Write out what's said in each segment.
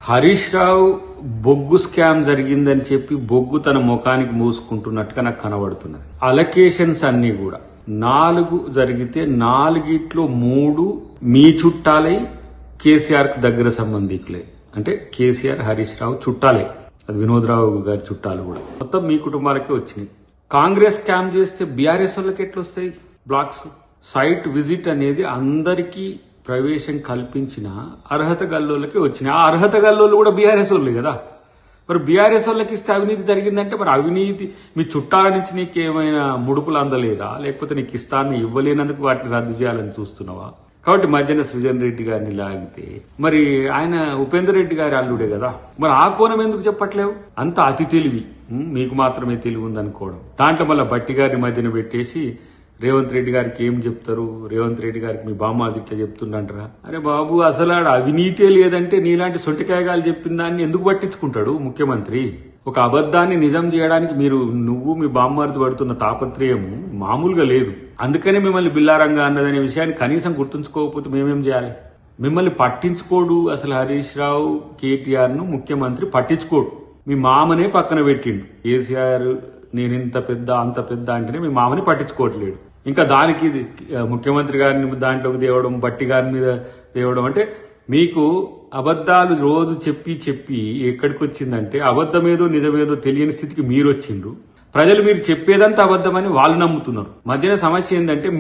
హరీష్ రావు బొగ్గు స్కామ్ జరిగిందని చెప్పి బొగ్గు తన ముఖానికి మూసుకుంటున్నట్టుగా నాకు కనబడుతున్నది. అలొకేషన్స్ అన్ని కూడా 4 జరిగితే 4 3 మీ చుట్టాలై కేసీఆర్ కు దగ్గర సంబంధికులే. అంటే కేసీఆర్ హరీష్ రావు చుట్టాలే, అది వినోద్ రావు గారి చుట్టాలు కూడా, మొత్తం మీ కుటుంబాలకే వచ్చినాయి. కాంగ్రెస్ స్కామ్ చేస్తే బీఆర్ఎస్ వాళ్ళకి ఎట్లా వస్తాయి బ్లాక్స్? సైట్ విజిట్ అనేది అందరికీ ప్రవేశం కల్పించిన అర్హత గల్లోళ్ళకి వచ్చినాయి. ఆ అర్హత గల్లోళ్ళు కూడా బీఆర్ఎస్ వాళ్ళే కదా. మరి బీఆర్ఎస్ వాళ్ళకి ఇస్తే అవినీతి జరిగిందంటే మరి అవినీతి మీ చుట్టాల నుంచి నీకేమైనా ముడుపులు అందలేదా, లేకపోతే నీకు ఇస్తాన్ని ఇవ్వలేనందుకు వాటిని రద్దు చేయాలని చూస్తున్నావా? కాబట్టి మధ్యన సృజన్ రెడ్డి గారిని లాగితే మరి ఆయన ఉపేందర్ రెడ్డి గారి అల్లుడే కదా, మరి ఆ కోణం ఎందుకు చెప్పట్లేవు? అంత అతి తెలివి, మీకు మాత్రమే తెలివి ఉందనుకోవడం. దాంట్లో మళ్ళీ బట్టి గారిని మధ్యన పెట్టేసి రేవంత్ రెడ్డి గారికి ఏం చెప్తారు, రేవంత్ రెడ్డి గారికి మీ బామ్మ ఇట్లా చెప్తుండంటారా? అరే బాబు, అసలు ఆడ అవినీతే లేదంటే నీలాంటి సొంటికాయగాలు చెప్పిన దాన్ని ఎందుకు పట్టించుకుంటాడు ముఖ్యమంత్రి? ఒక అబద్ధాన్ని నిజం చేయడానికి నువ్వు మీ బామ్మర్ది పడుతున్న తాపత్రయం మామూలుగా లేదు. అందుకనే మిమ్మల్ని బిల్లారంగా అన్నదనే విషయాన్ని కనీసం గుర్తుంచుకోకపోతే మేమేం చేయాలి? మిమ్మల్ని పట్టించుకోడు అసలు హరీష్ రావు, కేటీఆర్ ను ముఖ్యమంత్రి పట్టించుకోడు. మీ మామనే పక్కన పెట్టిండు. కేసీఆర్ నేను ఇంత పెద్ద అంత పెద్ద అంటేనే మీ మామని పట్టించుకోవట్లేడు. ఇంకా దానికి ముఖ్యమంత్రి గారిని దాంట్లోకి తేవడం, బట్టి గారి మీద తేవడం అంటే మీకు అబద్ధాలు రోజు చెప్పి చెప్పి ఎక్కడికి వచ్చిందంటే అబద్ధమేదో నిజమేదో తెలియని స్థితికి మీరు వచ్చిండ్రు. ప్రజలు మీరు చెప్పేదంతా అబద్ధమని వాళ్ళు నమ్ముతున్నారు. మధ్యన సమస్య ఏంటంటే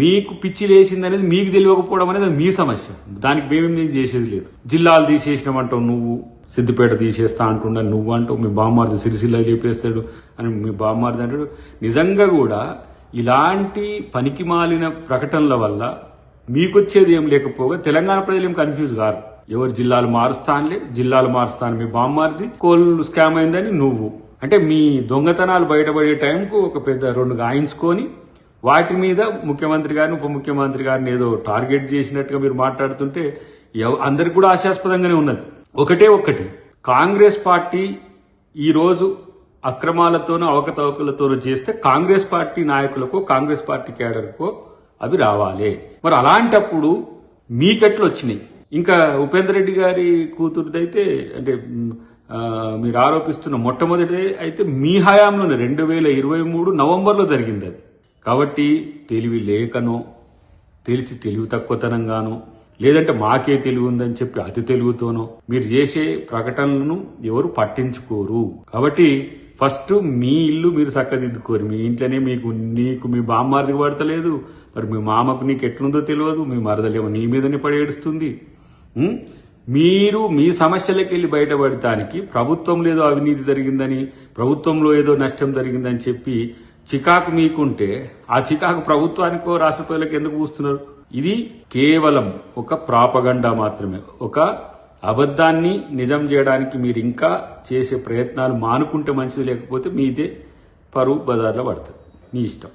మీకు పిచ్చి లేచిందనేది మీకు తెలియకపోవడం అనేది మీ సమస్య. దానికి మేమేం చేసేది లేదు. జిల్లాలు తీసేసినామంటావు నువ్వు, సిద్దిపేట తీసేస్తా అంటుండ నువ్వు అంటావు, మీ బామ్మార్ది సిరిసిల్ల లేపేస్తాడు అని మీ బామ్మార్ది అంటాడు. నిజంగా కూడా ఇలాంటి పనికి మాలిన ప్రకటనల వల్ల మీకొచ్చేది ఏం లేకపోగా తెలంగాణ ప్రజలు ఏం కన్ఫ్యూజ్ కారు. ఎవరు జిల్లాలు మారుస్తాను మీ బామ్మార్ది, కోళ్ళు స్కామ్ అయిందని నువ్వు అంటే మీ దొంగతనాలు బయటపడే టైంకు ఒక పెద్ద 2 గాయించుకొని వాటి మీద ముఖ్యమంత్రి గారిని ఉప ముఖ్యమంత్రి గారిని ఏదో టార్గెట్ చేసినట్టుగా మీరు మాట్లాడుతుంటే అందరికి కూడా ఆశాస్పదంగానే ఉన్నది. ఒకటి కాంగ్రెస్ పార్టీ ఈ రోజు అక్రమాలతోనూ అవకతవకలతోనూ చేస్తే కాంగ్రెస్ పార్టీ నాయకులకో కాంగ్రెస్ పార్టీ కేడర్కో అవి రావాలి. మరి అలాంటప్పుడు మీకెట్లు వచ్చినాయి? ఇంకా ఉపేందర్ రెడ్డి గారి కూతురుదైతే అంటే మీరు ఆరోపిస్తున్న మొట్టమొదటి అయితే మీ హయాంలోనే 2023 నవంబర్లో జరిగింది అది. కాబట్టి తెలివి లేకనో తెలివి తక్కువతనంగానో లేదంటే మాకే తెలివి ఉందని చెప్పి అతి తెలుగుతోనో మీరు చేసే ప్రకటనలను ఎవరు పట్టించుకోరు. కాబట్టి ఫస్ట్ మీ ఇల్లు మీరు చక్కదిద్దుకోరు. మీ ఇంట్లోనే నీకు మీ బామ్మార్దికి పడతలేదు, మరి మీ మామకు నీకు ఎట్లుందో తెలియదు, మీ మరదలేమో నీ మీదనే పడేడుస్తుంది. మీరు మీ సమస్యలకు వెళ్ళి బయటపడటానికి ప్రభుత్వంలో ఏదో అవినీతి జరిగిందని, ప్రభుత్వంలో ఏదో నష్టం జరిగిందని చెప్పి చికాకు మీకుంటే ఆ చికాకు ప్రభుత్వానికో రాష్ట్ర ప్రజలకు ఎందుకు కూస్తున్నారు? ఇది కేవలం ఒక ప్రాపగండా మాత్రమే. ఒక అబద్ధాన్ని నిజం చేయడానికి మీరు ఇంకా చేసే ప్రయత్నాలు మానుకుంటే మంచిది, లేకపోతే మీదే పరువు బజార్లో పడుతుంది. మీ ఇష్టం.